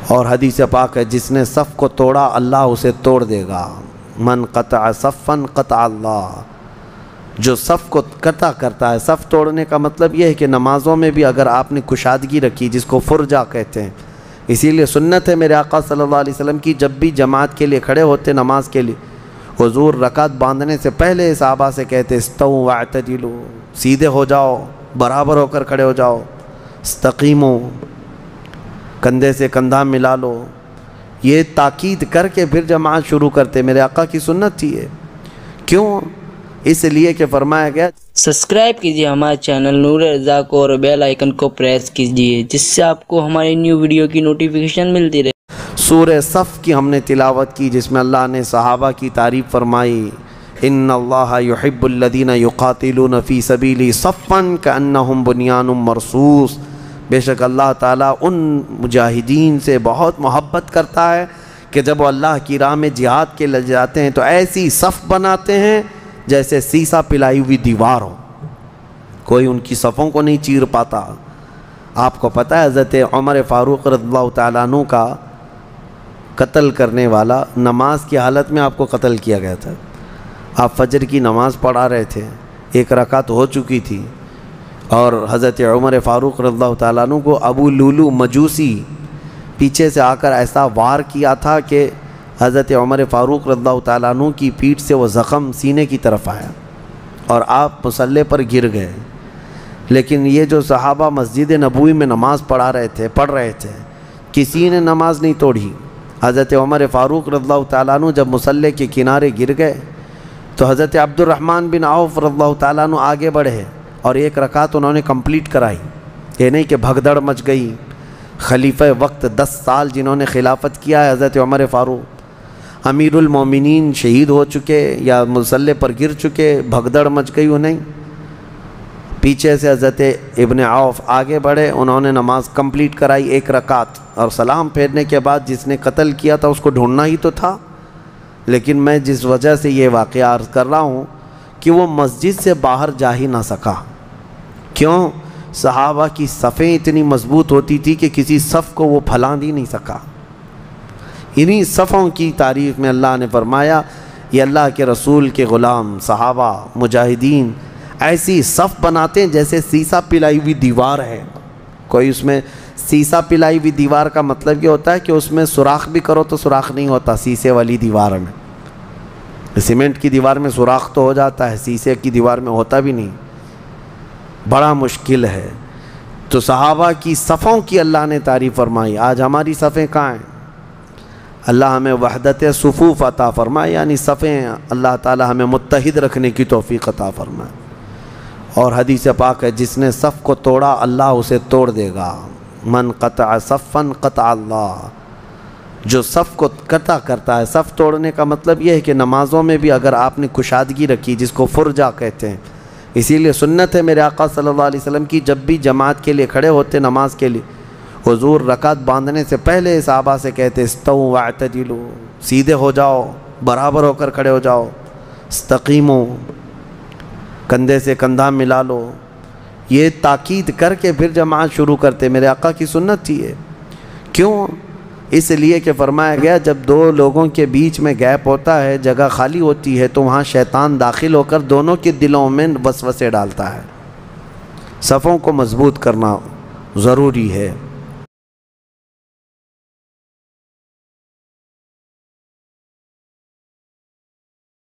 اور حدیث پاک ہے جس نے صف کو توڑا اللہ اسے توڑ دے گا۔ من قطع صفا قطع اللہ، جو صف کو قطع کرتا ہے۔ صف توڑنے کا مطلب یہ ہے کہ نمازوں میں بھی اگر آپ نے کشادگی رکھی، جس کو فرجہ کہتے ہیں، اسی لیے سنت ہے میرے آقا صلی اللہ علیہ وسلم کی، جب بھی جماعت کے لیے کھڑے ہوتے نماز کے لیے، حضور رکعت باندھنے سے پہلے صحابہ سے کہتے استووا واعتدلوا، سیدھے ہو جاؤ، برابر ہو کر کھڑے ہو جاؤ، استقیموا، کندھے سے کندھا ملا لو، یہ تاکید کر کے پھر جماعت شروع کرتے۔ میرے آقا کی سنت تھی یہ۔ کیوں؟ اس لیے کہ فرمایا گیا سبسکرائب کیجیے ہمارے چینل نور رضا کو اور بیل آئیکن کو پریس کیجیے، جس سے آپ کو ہماری نیو ویڈیو کی نوٹیفیکیشن ملتی رہے۔ سورہ صف کی ہم نے تلاوت کی، جس میں اللہ نے صحابہ کی تعریف فرمائی، ان اللہ یحب الذین یقاتلون فی سبیلہ صفا کأنہم بنیان مرصوص، بے شک اللہ تعالیٰ ان مجاہدین سے بہت محبت کرتا ہے کہ جب وہ اللہ کی راہ میں جہاد کے لیے جاتے ہیں تو ایسی صف بناتے ہیں جیسے سیسا پلائی ہوئی دیوار ہو، کوئی ان کی صفوں کو نہیں چیر پاتا۔ آپ کو پتہ ہے حضرت عمر فاروق رضی اللہ تعالیٰ عنہ کا قتل کرنے والا نماز کی حالت میں آپ کو قتل کیا گیا تھا۔ آپ فجر کی نماز پڑھا رہے تھے، ایک رکعت ہو چکی تھی، اور حضرت عمر فاروق رضی اللہ تعالیٰ عنہ کو ابو لولو مجوسی پیچھے سے آ کر ایسا وار کیا تھا کہ حضرت عمر فاروق رضی اللہ تعالیٰ عنہ کی پیٹھ سے وہ زخم سینے کی طرف آیا اور آپ مصلی پر گر گئے۔ لیکن یہ جو صحابہ مسجد نبوی میں نماز پڑھ رہے تھے، کسی نے نماز نہیں توڑی۔ حضرت عمر فاروق رضی اللہ تعالیٰ عنہ جب مصلی کے کنارے گر گئے تو حضرت عبد الرحمن بن عوف رضی اللہ تعالیٰ عنہ آگے بڑھے اور ایک رکعت انہوں نے کمپلیٹ کرائی۔ یہ نہیں کہ بھگدڑ مچ گئی۔ خلیفہ وقت 10 سال جنہوں نے خلافت کیا ہے حضرت عمر فاروق، امیر المومنین شہید ہو چکے یا مصلی پر گر چکے، بھگدڑ مچ گئی انہیں۔ پیچھے سے حضرت ابن عوف آگے بڑھے، انہوں نے نماز کمپلیٹ کرائی ایک رکعت، اور سلام پھیرنے کے بعد جس نے قتل کیا تھا اس کو ڈھونڈنا ہی تو تھا۔ لیکن میں جس وجہ سے یہ واقعہ عرض کر رہا ہوں کہ وہ مسجد سے باہر جا ہی نہ سکا۔ کیوں؟ صحابہ کی صفیں اتنی مضبوط ہوتی تھی کہ کسی صف کو وہ پھلان ہی نہیں سکا۔ انہی صفوں کی تعریف میں اللہ نے فرمایا، یہ اللہ کے رسول کے غلام صحابہ مجاہدین ایسی صف بناتے ہیں جیسے سیسا پلائی ہوئی دیوار ہے۔ کوئی اس میں سیسا پلائی ہوئی دیوار کا مطلب یہ ہوتا ہے کہ اس میں سوراخ بھی کرو تو سوراخ نہیں ہوتا۔ سیسے والی دیوار میں، سیمنٹ کی دیوار میں سوراخ تو ہو جاتا ہے، سیسے کی دیوار میں ہوتا بھی نہیں، بڑا مشکل ہے۔ تو صحابہ کی صفوں کی اللہ نے تعریف فرمائی۔ آج ہماری صفیں کہاں ہیں؟ اللہ ہمیں وحدت صفوف عطا فرمائے، یعنی صفیں اللہ تعالی ہمیں متحد رکھنے کی توفیق عطا فرمائے۔ اور حدیث پاک ہے جس نے صف کو توڑا اللہ اسے توڑ دے گا۔ من قطع صفا قطع اللہ، جو صف کو قطع کرتا ہے۔ صف توڑنے کا مطلب یہ ہے کہ نمازوں میں بھی اگر آپ نے کشادگی رکھی، جس کو فرجہ کہتے ہیں، اسی لیے سنت ہے میرے آقا صلی اللہ علیہ وسلم کی، جب بھی جماعت کے لیے کھڑے ہوتے نماز کے لیے، حضور رکعت باندھنے سے پہلے صحابہ سے کہتے استووا واعتدلوا، سیدھے ہو جاؤ، برابر ہو کر کھڑے ہو جاؤ، استقیموا، کندھے سے کندھا ملا لو، یہ تاکید کر کے پھر جماعت شروع کرتے۔ میرے آقا کی سنت تھی یہ۔ کیوں؟ اس لیے کہ فرمایا گیا جب دو لوگوں کے بیچ میں گیپ ہوتا ہے، جگہ خالی ہوتی ہے، تو وہاں شیطان داخل ہو کر دونوں کے دلوں میں وسوسے ڈالتا ہے۔ صفوں کو مضبوط کرنا ضروری ہے۔